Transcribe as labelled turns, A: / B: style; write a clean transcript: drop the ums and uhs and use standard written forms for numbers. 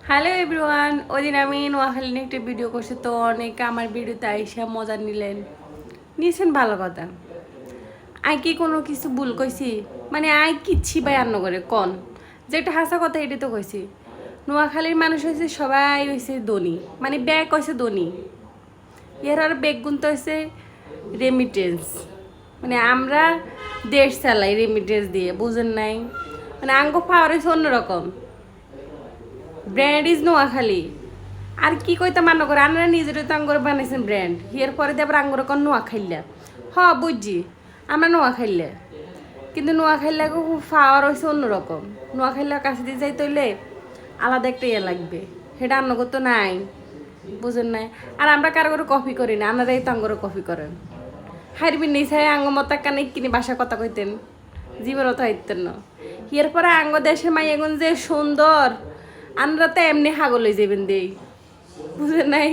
A: Hello everyone, ওই দিন আমি নোয়াখালী নিয়ে একটা ভিডিও করছি, তো অনেকে আমার ভিডিওতে আইসা মজা নিয়েছেন ভালো কথা। আই কি কোনো কিছু ভুল কইছি? মানে আই কিচ্ছি ভাই আন্ন করে কন, যেটা হাসা কথা এটাই তো কইছি। নোয়াখালীর মানুষ হয়েছে সবাই হয়েছে ধনী, মানে ব্যাগ হয়েছে ধনী, এর আর ব্যাগ গুনতে হয়েছে রেমিটেন্স। মানে আমরা দেশ চালাই রেমিটেন্স দিয়ে, বুঝেন নাই? মানে আঙ্গ পাওয়ার হয়েছে অন্যরকম। Brand is Noakhali. আর কি কইতে মান্য করে আমরা নিজেরই তো আঙ্গুর বানাইছেন ব্র্যান্ড, এর পরে দিয়ে আবার আঙ্গুর কোন নোয়াখাইলা। বুঝছি আমরা নোয়াখাইলে, কিন্তু নোয়াখাইলে খুব পাওয়ার হয়েছে অন্যরকম। নোয়াখাইলার কাছে দিয়ে যাইতে হইলে আলাদা একটা ইয়ে লাগবে, সেটা আন্নগর তো নাই, বুঝেন নাই? আর আমরা কারো করে কপি করি না, আপনারাই তো আঙ্গুরে কপি করেন। হাইরবিন নিছাই আঙ্গ মতা কানে কিনি বাসা কথা কইতেন, জীবন তো হাইতেন না। এরপরে আঙ্গ দেশে মাই এখন যে সুন্দর, আমরা তো এমনি হাগল হয়ে যাবেন দেই, বুঝেন নাই?